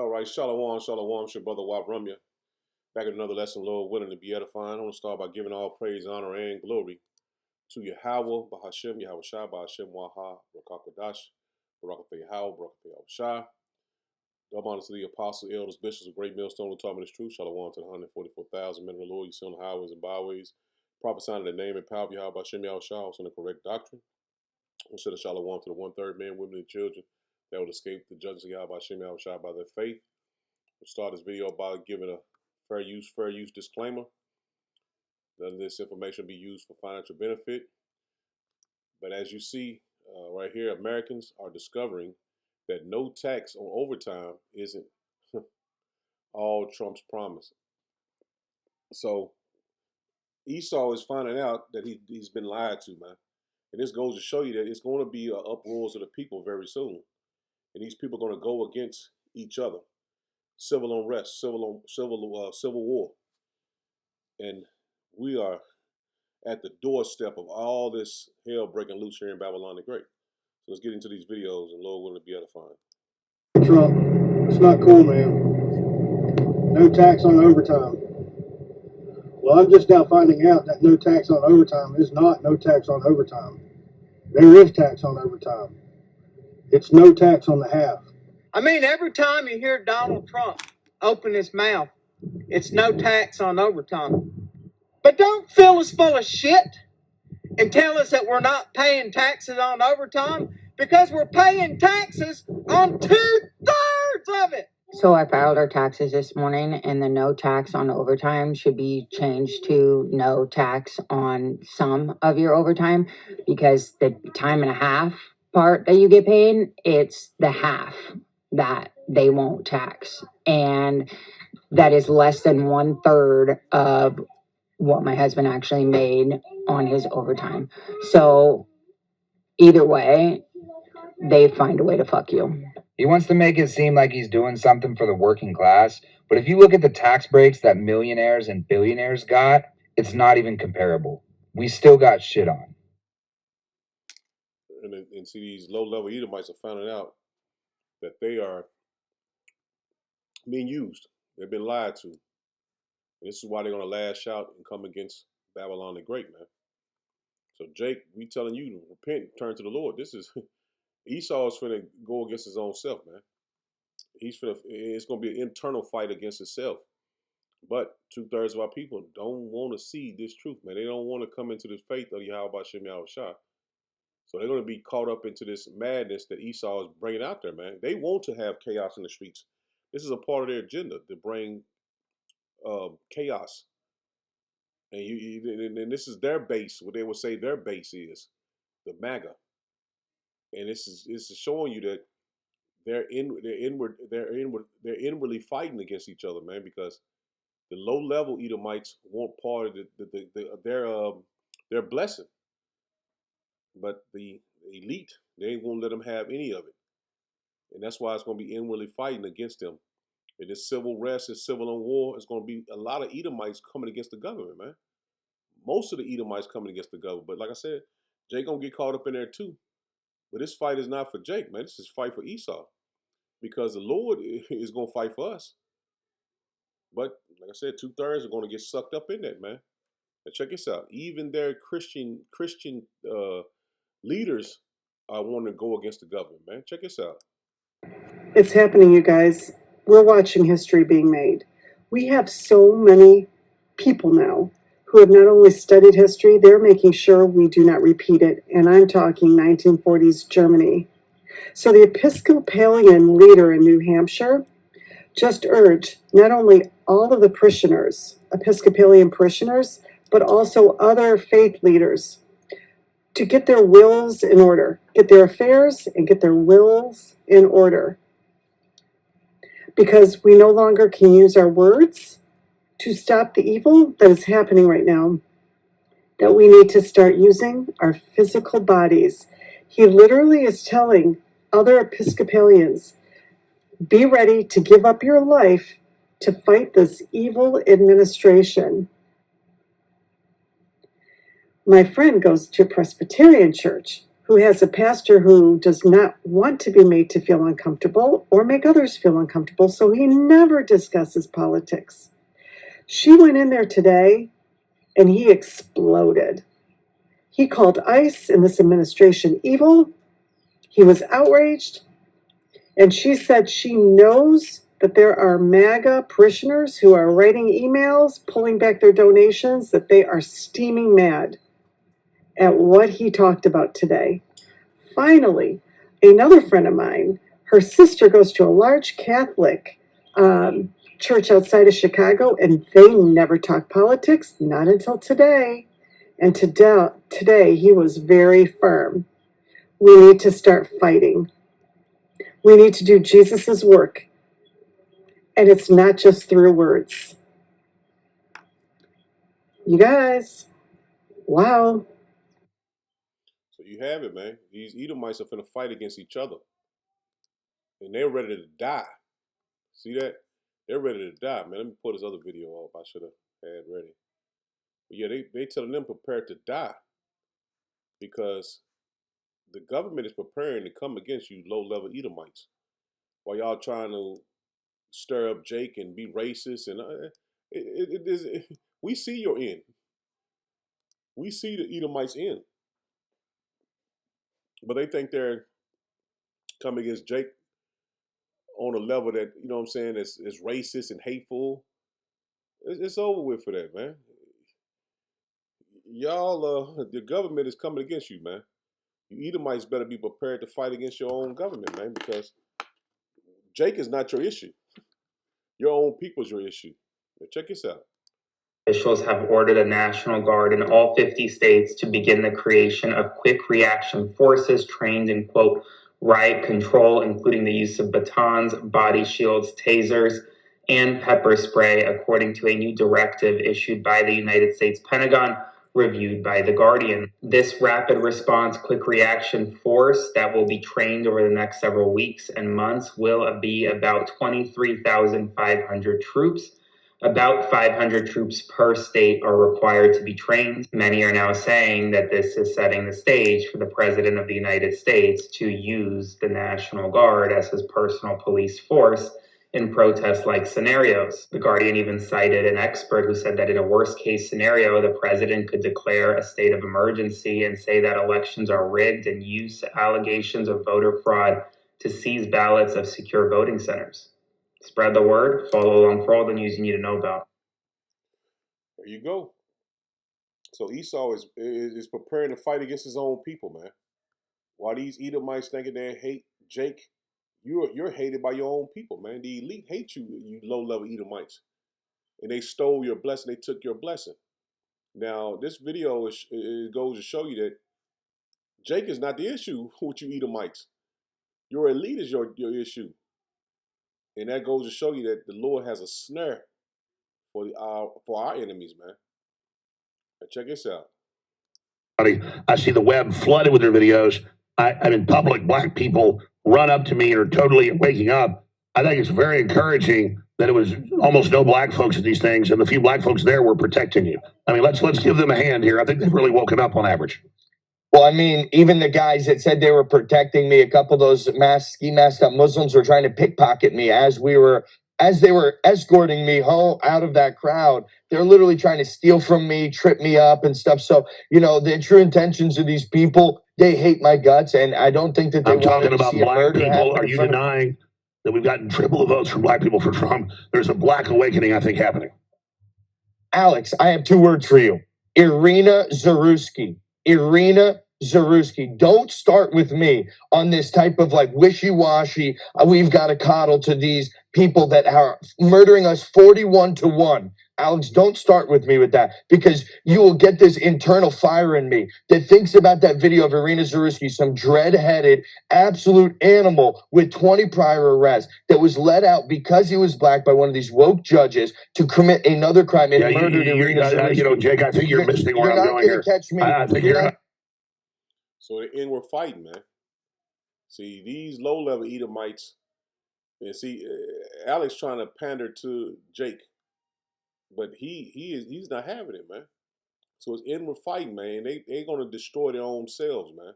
All right, Shalom, Shalom, it's your brother Wab Rumya. Back at another lesson, Lord willing to be edifying. I want to start by giving all praise, honor, and glory to Yahweh, Bahashem, Yahweh Shai, Bahashem, Waha, Rakakadash, Barakathe Yahweh, Barakathe Yahweh Shai. Double honor to the apostles, elders, bishops of Great Millstone who taught me this truth. Shalom to the 144,000 men of the Lord you see on the highways and byways, prophesying in the name and power of Yahweh, Bahashem, Yahweh Shai, also in the correct doctrine. I said a Shalom to the 1/3 men, women, and children that will escape the judgments of Yahweh, Bahashem, Yahweh Shai by their faith. We'll start this video by giving a fair use disclaimer. None of this information will be used for financial benefit. But as you see right here, Americans are discovering that no tax on overtime isn't all Trump's promise. So Esau is finding out that he's been lied to, man. And this goes to show you that it's going to be uproars of the people very soon. And these people are going to go against each other. Civil unrest, civil war. And we are at the doorstep of all this hell breaking loose here in Babylon the Great. So let's get into these videos, and Lord willing to be edifying. Trump, it's not cool, man. No tax on overtime. Well, I'm just now finding out that no tax on overtime is not no tax on overtime. There is tax on overtime. It's no tax on the half. I mean, every time you hear Donald Trump open his mouth, it's no tax on overtime. But don't fill us full of shit and tell us that we're not paying taxes on overtime, because we're paying taxes on 2/3 of it. So I filed our taxes this morning, and the no tax on overtime should be changed to no tax on some of your overtime, because the time and a half part that you get paid, it's the half that they won't tax. And that is less than 1/3 of what my husband actually made on his overtime. So either way, they find a way to fuck you. He wants to make it seem like he's doing something for the working class, but if you look at the tax breaks that millionaires and billionaires got, it's not even comparable. We still got shit on. And see, these low-level Edomites are finding out that they are being used. They've been lied to. And this is why they're going to lash out and come against Babylon the Great, man. So, Jake, we telling you to repent and turn to the Lord. This is... Esau is finna go against his own self, man. It's gonna be an internal fight against himself. But 2/3 of our people don't want to see this truth, man. They don't want to come into this faith of Yahweh Hashem Yahweh Shai. So they're gonna be caught up into this madness that Esau is bringing out there, man. They want to have chaos in the streets. This is a part of their agenda to bring chaos. And this is their base. What they would say their base is the Maga. And this is showing you that they're inwardly fighting against each other, man, because the low-level Edomites want part of their blessing, but the elite, they won't let them have any of it, and that's why it's going to be inwardly fighting against them. And this civil rest, this civil war, is going to be a lot of Edomites coming against the government, man. Most of the Edomites coming against the government, but like I said, Jake gonna get caught up in there too. But this fight is not for Jake, man. This is a fight for Esau. Because the Lord is going to fight for us. But, like I said, 2/3 are going to get sucked up in that, man. Now check this out. Even their Christian leaders are wanting to go against the government, man. Check this out. It's happening, you guys. We're watching history being made. We have so many people now who have not only studied history, they're making sure we do not repeat it. And I'm talking 1940s Germany. So the Episcopalian leader in New Hampshire just urged not only all of the parishioners, Episcopalian parishioners, but also other faith leaders to get their wills in order, get their affairs and get their wills in order. Because we no longer can use our words to stop the evil that is happening right now, that we need to start using our physical bodies. He literally is telling other Episcopalians, be ready to give up your life to fight this evil administration. My friend goes to a Presbyterian church who has a pastor who does not want to be made to feel uncomfortable or make others feel uncomfortable, so he never discusses politics. She went in there today and he exploded. He called ICE and this administration evil. He was outraged. And she said she knows that there are MAGA parishioners who are writing emails, pulling back their donations, that they are steaming mad at what he talked about today. Finally, another friend of mine, her sister goes to a large Catholic church outside of Chicago, and they never talk politics, not until today. And today he was very firm. We need to start fighting. We need to do Jesus's work. And it's not just through words. You guys, wow. So you have it, man. These Edomites are finna fight against each other. And they're ready to die. See that? They're ready to die, man. Let me pull this other video up I should have had ready. But yeah, they telling them prepared to die. Because the government is preparing to come against you low-level Edomites. While y'all trying to stir up Jake and be racist. And we see your end. We see the Edomites end. But they think they're coming against Jake on a level that, you know what I'm saying, is racist and hateful. It's over with for that, man. Y'all, the government is coming against you, man. You Edomites better be prepared to fight against your own government, man, because Jake is not your issue. Your own people's your issue. Now check this out. Officials have ordered a National Guard in all 50 states to begin the creation of quick reaction forces trained in, quote, riot control, including the use of batons, body shields, tasers, and pepper spray, according to a new directive issued by the United States Pentagon, reviewed by The Guardian. This rapid response quick reaction force that will be trained over the next several weeks and months will be about 23,500 troops. About 500 troops per state are required to be trained. Many are now saying that this is setting the stage for the President of the United States to use the National Guard as his personal police force in protest-like scenarios. The Guardian even cited an expert who said that in a worst-case scenario, the president could declare a state of emergency and say that elections are rigged and use allegations of voter fraud to seize ballots of secure voting centers. Spread the word, follow along for all the news you need to know about. There you go. So Esau is preparing to fight against his own people, man. While these Edomites thinking they hate Jake, you're hated by your own people, man. The elite hate you, you low-level Edomites. And they stole your blessing. They took your blessing. Now, this video it goes to show you that Jake is not the issue with you Edomites. Your elite is your issue. And that goes to show you that the Lord has a snare for our enemies, man. Now check this out. I see the web flooded with their videos. In public, black people run up to me and are totally waking up. I think it's very encouraging that it was almost no black folks at these things, and the few black folks there were protecting you. I mean, let's give them a hand here. I think they've really woken up on average. Well, I mean, even the guys that said they were protecting me, a couple of those ski masked up Muslims were trying to pickpocket me as they were escorting me home out of that crowd. They're literally trying to steal from me, trip me up and stuff. So, the true intentions of these people, they hate my guts, and I don't think that they I'm talking to about see black people. Are you denying that we've gotten triple the votes from black people for Trump? There's a black awakening, I think, happening. Alex, I have two words for you. Irina Zaruski. Irina Zaruski. Don't start with me on this type of wishy-washy, we've got to coddle to these people that are murdering us 41-1. Alex, don't start with me with that, because you will get this internal fire in me that thinks about that video of Irina Zaruski, some dread-headed, absolute animal with 20 prior arrests that was let out because he was black by one of these woke judges to commit another crime and murdered Irina Zaruski. Jake, I think you're missing where I'm going here. Catch me. I think you're not. So the end we're fighting, man. See, these low-level Edomites, and see, Alex trying to pander to Jake, but he's not having it, man. So it's inward fighting, man. They're gonna destroy their own selves, man.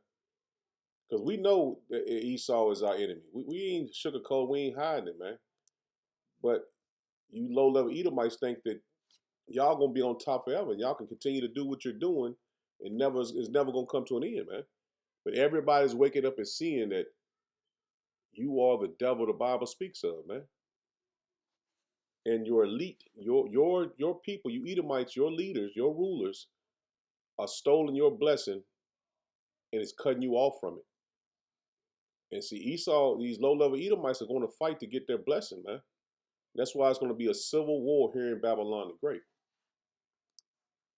Because we know that Esau is our enemy. We ain't sugarcoat, we ain't hiding it, man. But you low-level Edomites think that y'all gonna be on top forever. And y'all can continue to do what you're doing, and it's never gonna come to an end, man. But everybody's waking up and seeing that you are the devil the Bible speaks of, man. And your elite, your people, you Edomites, your leaders, your rulers are stolen your blessing and it's cutting you off from it. And see, Esau, these low-level Edomites are going to fight to get their blessing, man. That's why it's going to be a civil war here in Babylon the Great.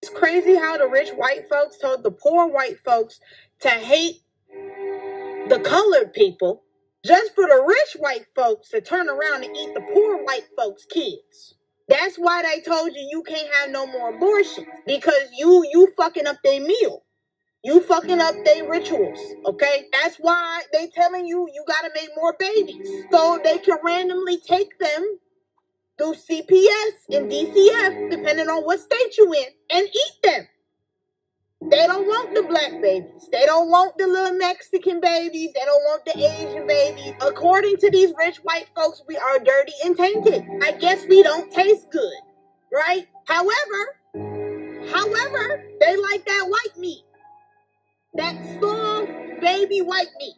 It's crazy how the rich white folks told the poor white folks to hate the colored people just for the rich white folks to turn around and eat the poor white folks' kids. That's why they told you can't have no more abortions, because you fucking up their meal. You fucking up their rituals, okay? That's why they telling you gotta make more babies. So they can randomly take them through CPS and DCF, depending on what state you in, and eat them. They don't want the black babies. They don't want the little Mexican babies. They don't want the Asian babies. According to these rich white folks, we are dirty and tainted. I guess we don't taste good, right? However, they like that white meat. That soft baby white meat.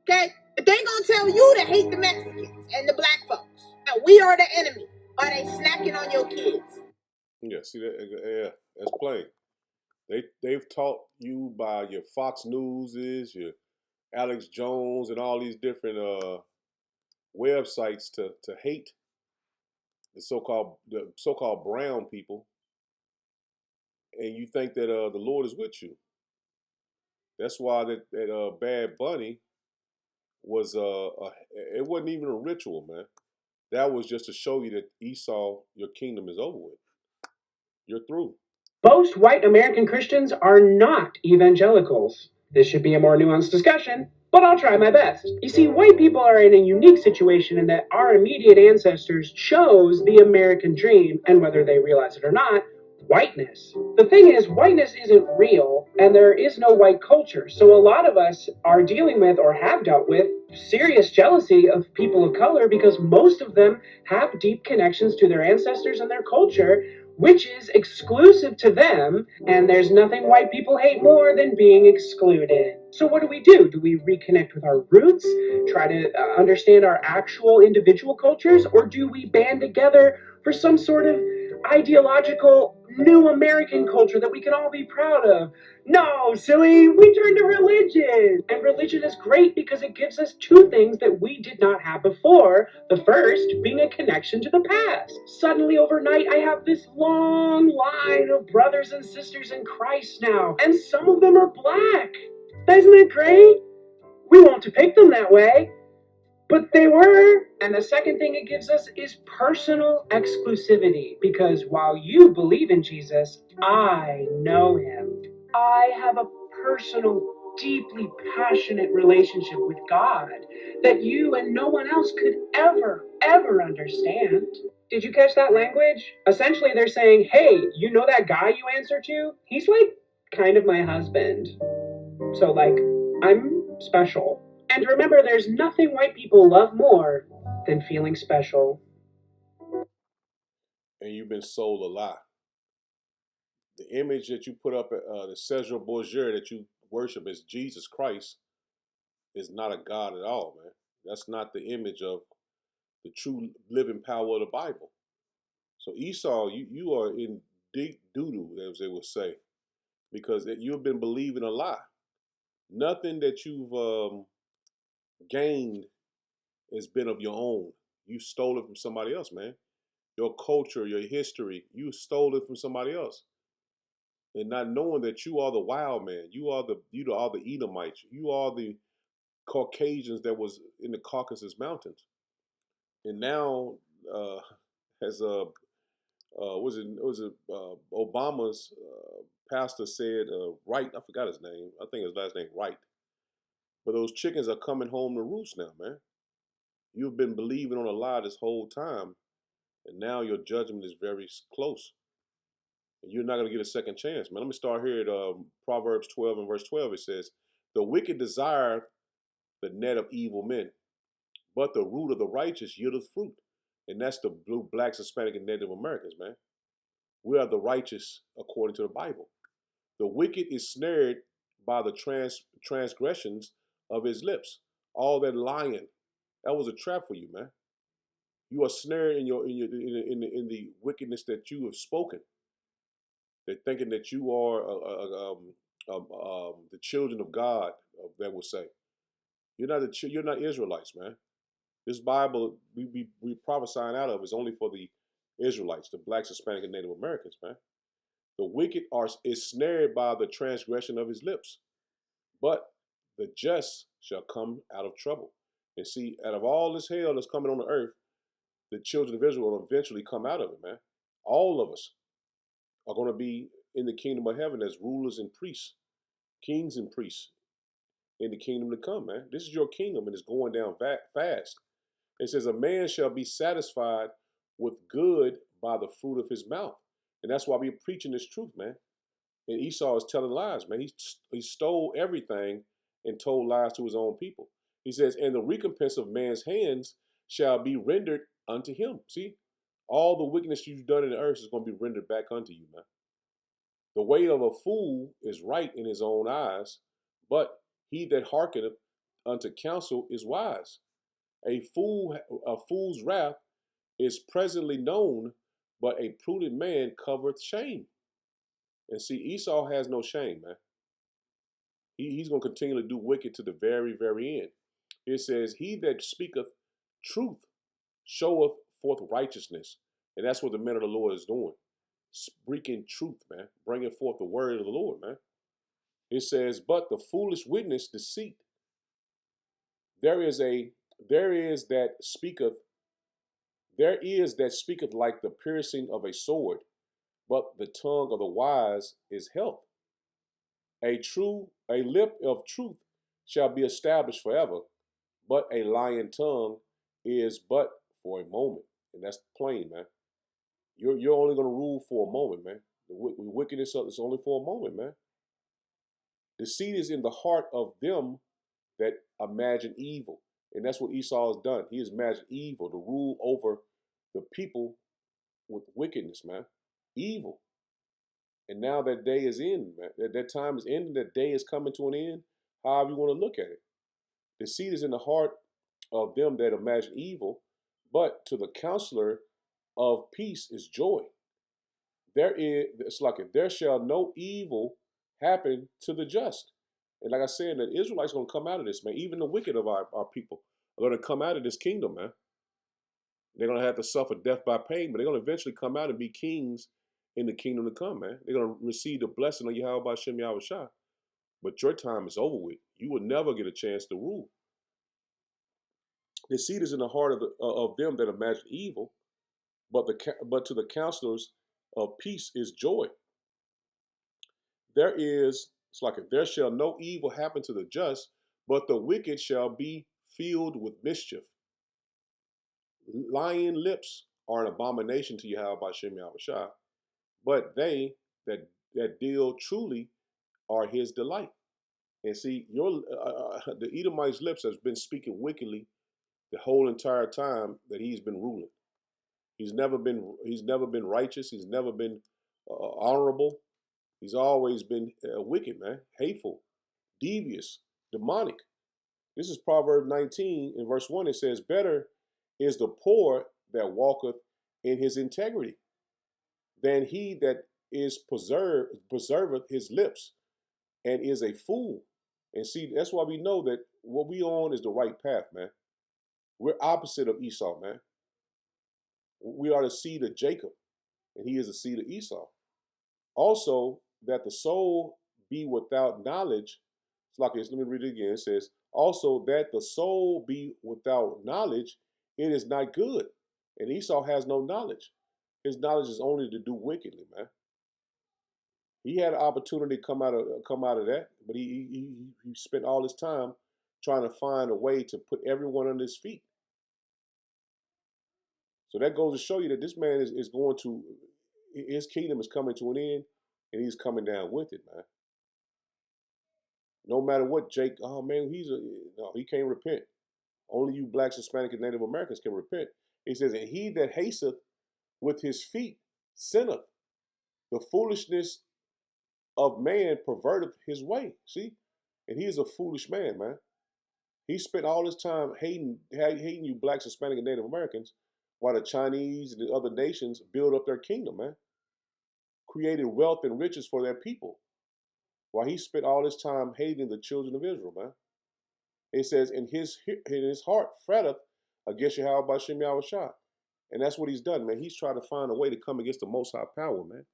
Okay? But they gonna tell you to hate the Mexicans and the black folks. Now, we are the enemy. Are they snacking on your kids? Yeah, see that? Yeah, that's plain. They've taught you by your Fox Newses, your Alex Jones, and all these different websites to hate the so-called brown people, and you think that the Lord is with you. That's why that Bad Bunny was it wasn't even a ritual, man. That was just to show you that Esau, your kingdom is over with. You're through. Most white American Christians are not evangelicals. This should be a more nuanced discussion, but I'll try my best. You see, white people are in a unique situation in that our immediate ancestors chose the American dream, and whether they realize it or not, whiteness. The thing is, whiteness isn't real, and there is no white culture, so a lot of us are dealing with, or have dealt with, serious jealousy of people of color because most of them have deep connections to their ancestors and their culture, which is exclusive to them, and there's nothing white people hate more than being excluded. So what do? Do we reconnect with our roots, try to understand our actual individual cultures, or do we band together for some sort of ideological new American culture that we can all be proud of? No, silly, we turn to religion. And religion is great because it gives us two things that we did not have before. The first being a connection to the past. Suddenly overnight, I have this long line of brothers and sisters in Christ now, and some of them are black. Isn't it great? We won't depict them that way, but they were. And the second thing it gives us is personal exclusivity, because while you believe in Jesus, I know him. I have a personal, deeply passionate relationship with God that you and no one else could ever understand. Did you catch that language? Essentially, they're saying, hey, you know that guy you answer to? He's like kind of my husband. So, like, I'm special. And remember, there's nothing white people love more than feeling special. And you've been sold a lie. The image that you put up at the Cesar Borgia that you worship as Jesus Christ is not a God at all, man. That's not the image of the true living power of the Bible. So Esau, you are in deep doo-doo, as they would say, because you've been believing a lie. Nothing that you've gained has been of your own. You stole it from somebody else, man. Your culture, your history, you stole it from somebody else. And not knowing that you are the wild man, you are the Edomites, you are the Caucasians that was in the Caucasus Mountains. And now, as Obama's pastor said, Wright, I forgot his name. I think his last name Wright. But those chickens are coming home to roost now, man. You've been believing on a lie this whole time, and now your judgment is very close. And you're not going to get a second chance, man. Let me start here at Proverbs 12 and verse 12. It says, "The wicked desire the net of evil men. But the root of the righteous yieldeth fruit. And that's the blue, blacks, Hispanic, and Native Americans, man. We are the righteous according to the Bible. The wicked is snared by the transgressions of his lips. All that lying, that was a trap for you, man. You are snared in the wickedness that you have spoken. They're thinking that you are the children of God. That will say you're not Israelites, man. This Bible we prophesying out of is only for the Israelites, the blacks, Hispanic, and Native Americans, man. The wicked is snared by the transgression of his lips, but the just shall come out of trouble. And see, out of all this hell that's coming on the earth, the children of Israel will eventually come out of it, man. All of us are going to be in the kingdom of heaven as rulers and priests, kings and priests in the kingdom to come, man. This is your kingdom, and it's going down fast. It says, a man shall be satisfied with good by the fruit of his mouth. And that's why we're preaching this truth, man. And Esau is telling lies, man. He stole everything and told lies to his own people. He says, and the recompense of man's hands shall be rendered unto him. See, all the wickedness you've done in the earth is going to be rendered back unto you, man. The way of a fool is right in his own eyes, but he that hearkeneth unto counsel is wise. A fool's wrath is presently known, but a prudent man covereth shame. And see, Esau has no shame, man. He's going to continue to do wicked to the very, very end. It says, he that speaketh truth showeth forth righteousness. And that's what the men of the Lord is doing. Speaking truth, man. Bringing forth the word of the Lord, man. It says, but the foolish witness deceit. There is that speaketh like the piercing of a sword, but the tongue of the wise is health. A lip of truth shall be established forever, but a lying tongue is but for a moment. And that's plain, man. You're only going to rule for a moment, man. The wickedness is only for a moment, man. Deceit is in the heart of them that imagine evil. And that's what Esau has done. He has imagined evil to rule over the people with wickedness, man. Evil. And now that day is in, man. That time is ending. That day is coming to an end. However you want to look at it. Deceit is in the heart of them that imagine evil, but to the counselor of peace is joy. It's like if there shall no evil happen to the just. And like I said, the Israelites are going to come out of this, man. Even the wicked of our people are going to come out of this kingdom, man. They're going to have to suffer death by pain, but they're going to eventually come out and be kings in the kingdom to come, man. They're going to receive the blessing of Yahweh Hashem Yahweh Shah. But your time is over with. You will never get a chance to rule. Deceit is in the heart of them that imagine evil, but to the counselors of peace is joy. It's like if there shall no evil happen to the just, but the wicked shall be filled with mischief. Lying lips are an abomination to Yahweh Hashem Yahweh Shah, but they that deal truly are his delight. And see, the Edomite's lips has been speaking wickedly the whole entire time that he's been ruling. He's never been righteous. He's never been honorable. He's always been wicked, man, hateful, devious, demonic. This is Proverbs 19 in verse 1. It says, better is the poor that walketh in his integrity than he that is preserveth his lips and is a fool. And see, that's why we know that what we on is the right path, man. We're opposite of Esau, man. We are the seed of Jacob, and he is the seed of Esau. Also, that the soul be without knowledge. It's like this. Let me read it again. It says, also that the soul be without knowledge, it is not good. And Esau has no knowledge. His knowledge is only to do wickedly, man. He had an opportunity to come out of that, but he spent all his time trying to find a way to put everyone on his feet. So that goes to show you that this man is going to, his kingdom is coming to an end, and he's coming down with it, man. No matter what, Jake, oh man, no, he can't repent. Only you blacks, Hispanic, and Native Americans can repent. He says, and he that hasteth with his feet sinneth. The foolishness of man perverteth his way. See? And he is a foolish man, man. He spent all his time hating you blacks, Hispanic, and Native Americans while the Chinese and the other nations build up their kingdom, man. Created wealth and riches for their people. While he spent all his time hating the children of Israel, man. It says, in his heart fretteth against Yahweh Bashem Yahushua. And that's what he's done, man. He's trying to find a way to come against the Most High power, man.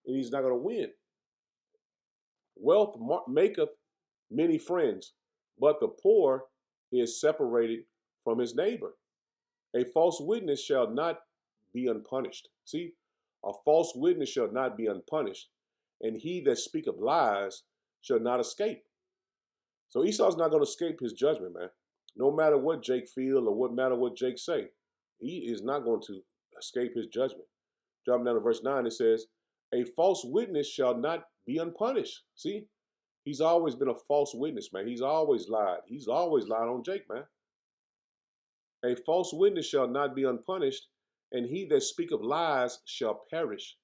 And he's not going to win. Wealth maketh many friends, but the poor is separated from his neighbor. A false witness shall not be unpunished. See, a false witness shall not be unpunished, and he that speaketh lies shall not escape. So Esau's not going to escape his judgment, man. No matter what Jake feel or what matter what Jake say, he is not going to escape his judgment. Dropping down to verse 9, it says, a false witness shall not be unpunished. See, he's always been a false witness, man. He's always lied. He's always lied on Jake, man. A false witness shall not be unpunished, and he that speaketh lies shall perish.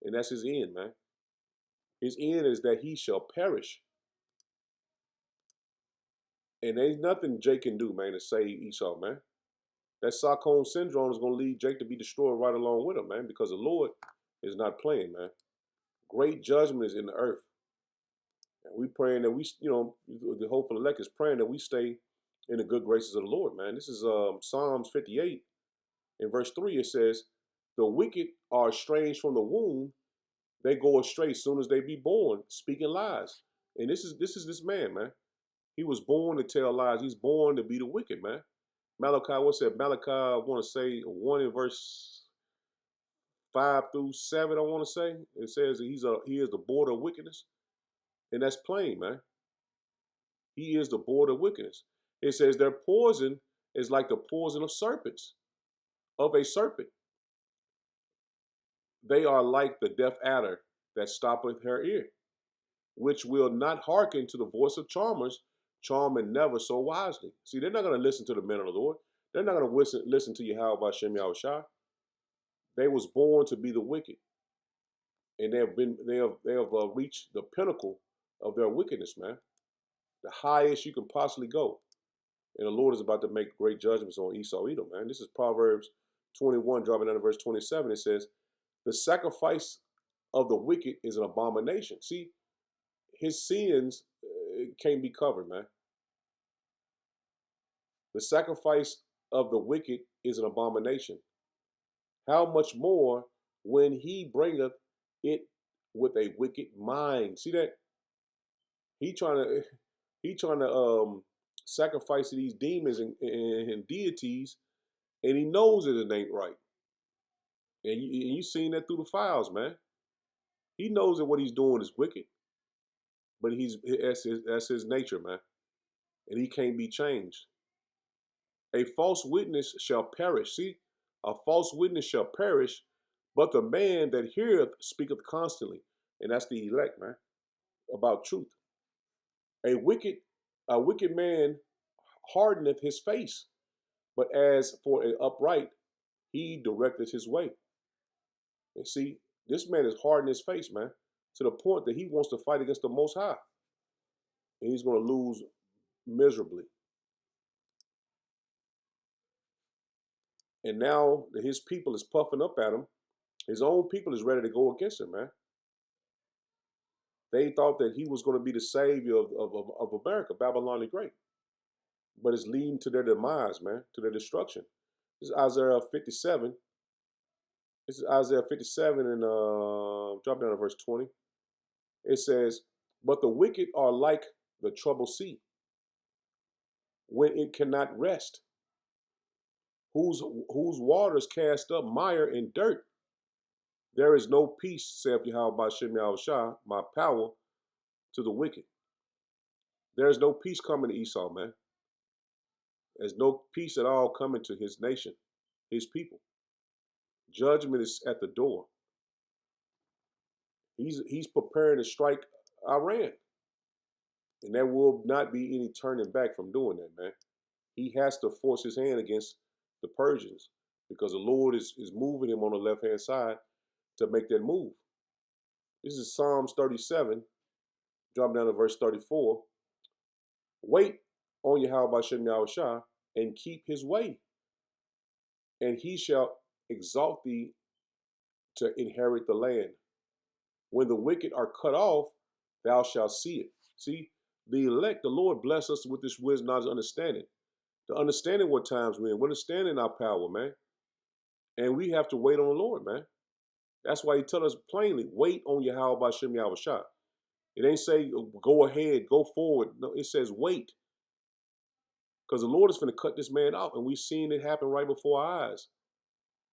And that's his end, man. His end is that he shall perish. And there's nothing Jake can do, man, to save Esau, man. That Stockholm syndrome is going to lead Jake to be destroyed right along with him, man, because the Lord is not playing, man. Great judgment is in the earth. And we praying that we, the hopeful elect is praying that we stay in the good graces of the Lord, man. This is Psalms 58. In verse 3, it says, the wicked are estranged from the womb. They go astray as soon as they be born, speaking lies. And this is this man, man. He was born to tell lies. He's born to be the wicked, man. Malachi, what's that? Malachi, I want to say 1 in verse 5 through 7, I want to say. It says that he is the border of wickedness. And that's plain, man. He is the border of wickedness. It says their poison is like the poison of serpents, of a serpent. They are like the deaf adder that stoppeth her ear, which will not hearken to the voice of charmers, charming never so wisely. See, they're not going to listen to the men of the Lord. They're not going to listen to Yahweh Hashem Yahushua. They was born to be the wicked, and they have reached the pinnacle of their wickedness, man. The highest you can possibly go. And the Lord is about to make great judgments on Esau Edom, man. This is Proverbs 21, dropping down to verse 27. It says, the sacrifice of the wicked is an abomination. See, his sins can't be covered, man. The sacrifice of the wicked is an abomination. How much more when he bringeth it with a wicked mind? See that? He trying to sacrifice to these demons and deities, and he knows that it ain't right. And you seen that through the files, man. He knows that what he's doing is wicked, but that's his nature, man, and he can't be changed. A false witness shall perish. See, a false witness shall perish, but the man that heareth speaketh constantly, and that's the elect, man, about truth. A wicked man hardeneth his face, but as for an upright, he directeth his way. And see, this man is hardening his face, man, to the point that he wants to fight against the Most High, and he's going to lose miserably. And now that his people is puffing up at him, his own people is ready to go against him, man. They thought that he was going to be the savior of America, Babylon the Great. But it's leading to their demise, man, to their destruction. This is Isaiah 57. This is Isaiah 57 and drop down to verse 20. It says, but the wicked are like the troubled sea, when it cannot rest, whose waters cast up mire and dirt. There is no peace, saith Yahweh Bashem Yahushua, my power, to the wicked. There is no peace coming to Esau, man. There's no peace at all coming to his nation, his people. Judgment is at the door. He's preparing to strike Iran. And there will not be any turning back from doing that, man. He has to force his hand against the Persians because the Lord is moving him on the left-hand side to make that move. This is Psalms 37, drop down to verse 34. Wait on Yahweh Shem Yahushua and keep his way, and he shall exalt thee to inherit the land. When the wicked are cut off, thou shalt see it. See, the elect, the Lord bless us with this wisdom, knowledge, understanding. To understanding what times we're in, we're understanding our power, man. And we have to wait on the Lord, man. That's why he tell us plainly, wait on Yahweh by Shem Yahushua. It ain't say go ahead, go forward. No, it says wait. Because the Lord is going to cut this man out, and we've seen it happen right before our eyes.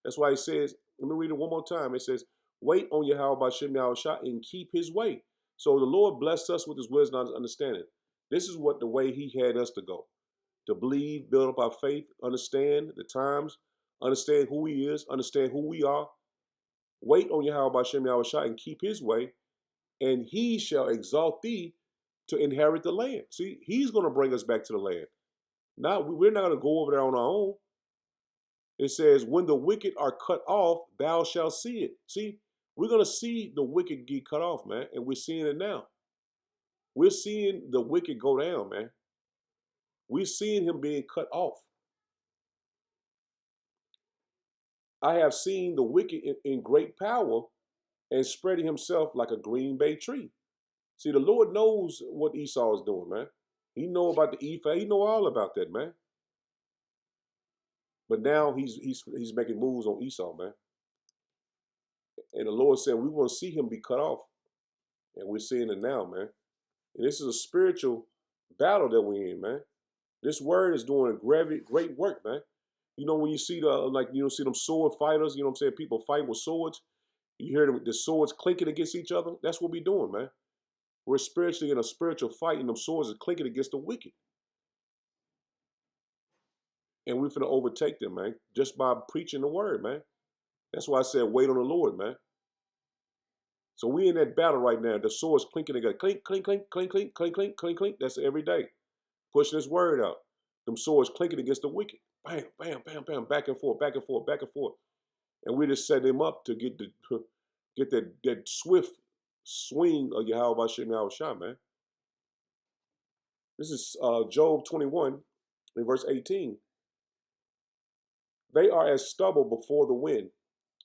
That's why he says, let me read it one more time. It says, wait on Yahweh by Shem Yahushua and keep his way. So the Lord blessed us with his wisdom and understanding. This is what the way he had us to go. To believe, build up our faith, understand the times, understand who he is, understand who we are. Wait on Yahweh by Shem Yahushua and keep his way, and he shall exalt thee to inherit the land. See, he's going to bring us back to the land. We're not going to go over there on our own. It says, when the wicked are cut off, thou shalt see it. See, we're going to see the wicked get cut off, man, and we're seeing it now. We're seeing the wicked go down, man. We're seeing him being cut off. I have seen the wicked in great power and spreading himself like a green bay tree. See, the Lord knows what Esau is doing, man. He know about the Ephah. He know all about that, man. But now he's making moves on Esau, man. And the Lord said we want to see him be cut off. And we're seeing it now, man. And this is a spiritual battle that we're in, man. This word is doing a great work, man. You know, when you see see them sword fighters, you know what I'm saying? People fight with swords. You hear the swords clinking against each other. That's what we're doing, man. We're spiritually in a spiritual fight, and them swords are clinking against the wicked. And we're finna overtake them, man, just by preaching the word, man. That's why I said wait on the Lord, man. So we in that battle right now. The swords clinking together. Clink, clink, clink, clink, clink, clink, clink, clink, clink. That's every day. Pushing this word out. Them swords clinking against the wicked. Bam, bam, bam, bam, back and forth, back and forth, back and forth. And we just set them up to get that swift swing of Yahweh Hashem Yahushua, man. This is Job 21 in verse 18. They are as stubble before the wind,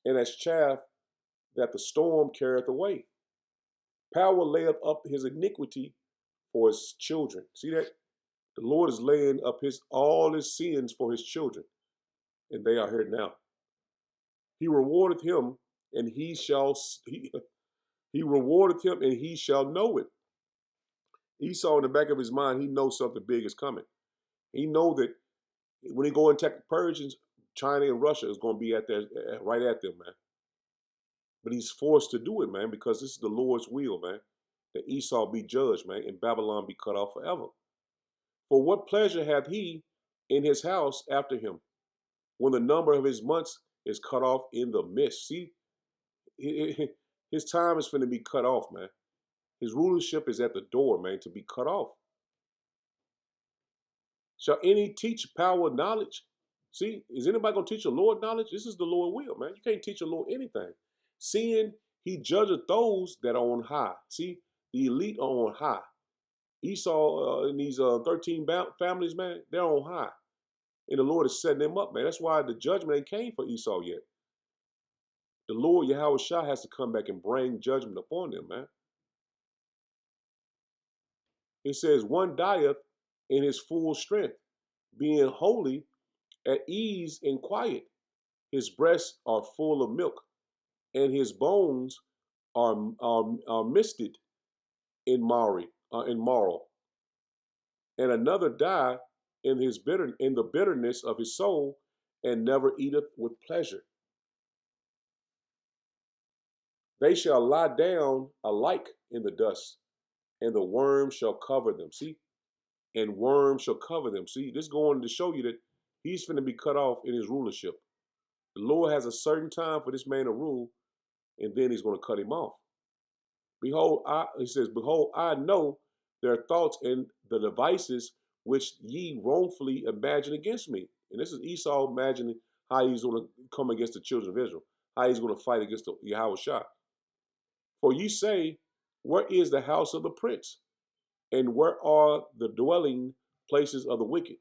and as chaff that the storm carrieth away. Power layeth up his iniquity for his children. See that? The Lord is laying up all his sins for his children, and they are here now. He rewardeth him, and he rewardeth him, and he shall know it. Esau, in the back of his mind, he knows something big is coming. He know that when he go and attack the Persians, China and Russia is going to be right at them, man. But he's forced to do it, man, because this is the Lord's will, man. That Esau be judged, man, and Babylon be cut off forever. For what pleasure hath he in his house after him, when the number of his months is cut off in the midst? See, his time is going to be cut off, man. His rulership is at the door, man, to be cut off. Shall any teach power knowledge? See, is anybody going to teach the Lord knowledge? This is the Lord will, man. You can't teach the Lord anything. Seeing he judgeth those that are on high. See, the elite are on high. Esau and these 13 families, man, they're on high. And the Lord is setting them up, man. That's why the judgment ain't came for Esau yet. The Lord, Yahweh Shah, has to come back and bring judgment upon them, man. It says, one dieth in his full strength, being holy, at ease and quiet. His breasts are full of milk, and his bones are misted in marrow. And another die in the bitterness of his soul, and never eateth with pleasure. They shall lie down alike in the dust, and the worm shall cover them. See? And worms shall cover them. See, this going to show you that he's finna be cut off in his rulership. The Lord has a certain time for this man to rule, and then he's going to cut him off. Behold, he says, behold, I know their thoughts and the devices which ye wrongfully imagine against me. And this is Esau imagining how he's going to come against the children of Israel, how he's going to fight against the Yahweh Shah. For ye say, where is the house of the prince? And where are the dwelling places of the wicked?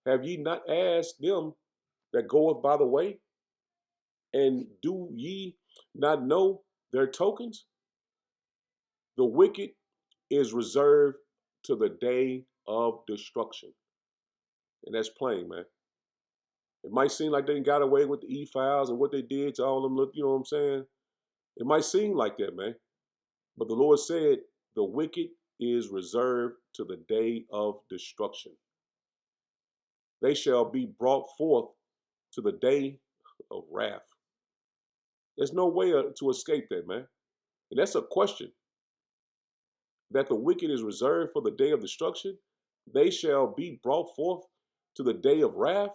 Have ye not asked them that goeth by the way? And do ye not know their tokens? The wicked is reserved to the day of destruction. And that's plain, man. It might seem like they got away with the E-files and what they did to all them, you know what I'm saying? It might seem like that, man. But the Lord said, the wicked is reserved to the day of destruction. They shall be brought forth to the day of wrath. There's no way to escape that, man. And that's a question. That the wicked is reserved for the day of destruction. They shall be brought forth to the day of wrath.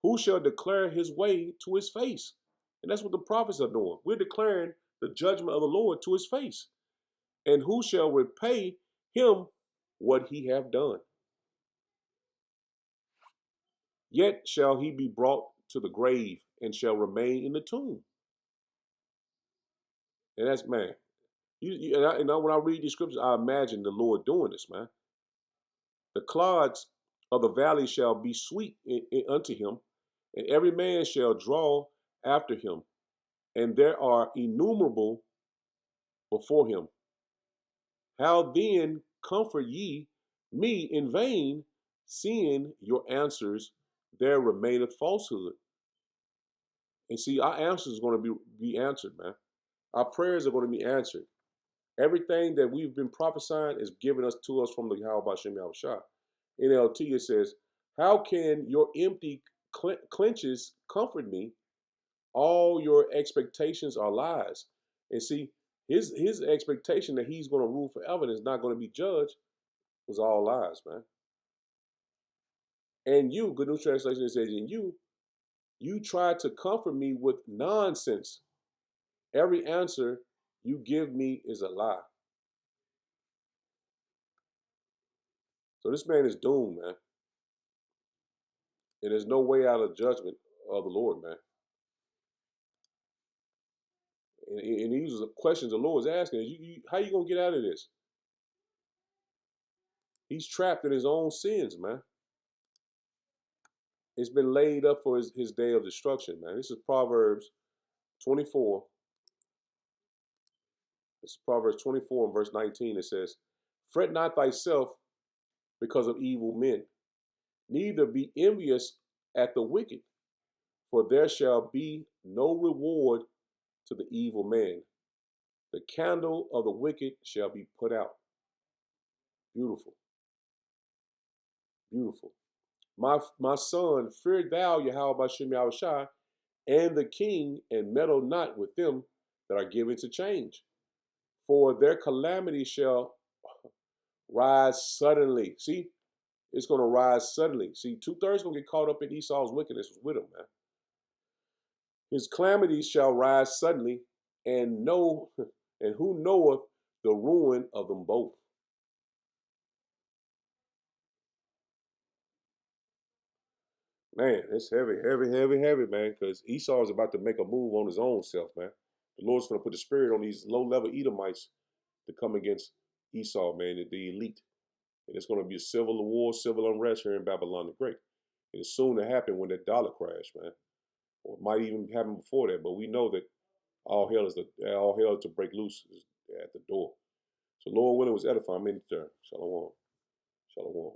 Who shall declare his way to his face? And that's what the prophets are doing. We're declaring the judgment of the Lord to his face. And who shall repay him what he have done? Yet shall he be brought to the grave and shall remain in the tomb. And that's, man. When I read these scriptures, I imagine the Lord doing this, man. The clods of the valley shall be sweet unto him, and every man shall draw after him. And there are innumerable before him. How then comfort ye me in vain, seeing your answers there remaineth falsehood? And see, our answers are going to be answered, man. Our prayers are going to be answered. Everything that we've been prophesying is given to us from the Yahweh Hashem Yahweh Shah. NLT, it says, how can your empty clenches comfort me? All your expectations are lies. And see, his expectation that he's going to rule forever and is not going to be judged was all lies, man. And you, Good News Translation says, and you try to comfort me with nonsense. Every answer you give me is a lie. So this man is doomed, man. And there's no way out of judgment of the Lord, man. And these are the questions the Lord's asking. How you going to get out of this? He's trapped in his own sins, man. It's been laid up for his day of destruction, man. This is Proverbs 24. It's Proverbs 24 and verse 19. It says, fret not thyself because of evil men, neither be envious at the wicked, for there shall be no reward to the evil man. The candle of the wicked shall be put out. Beautiful. Beautiful. My son, fear thou Yahweh Bashem Yahushai and the king, and meddle not with them that are given to change. For their calamity shall rise suddenly. See, it's going to rise suddenly. See, 2/3 going to get caught up in Esau's wickedness with him, man. His calamities shall rise suddenly, and who knoweth the ruin of them both? Man, it's heavy, heavy, heavy, heavy, man, because Esau is about to make a move on his own self, man. The Lord's going to put the spirit on these low-level Edomites to come against Esau, man, the elite. And it's going to be a civil war, civil unrest here in Babylon the Great. And it's soon to happen when that dollar crash, man. Or it might even happen before that, but we know that all hell to break loose is at the door. So Lord willing was edifying. I'm in the third. Shalom. Shalom.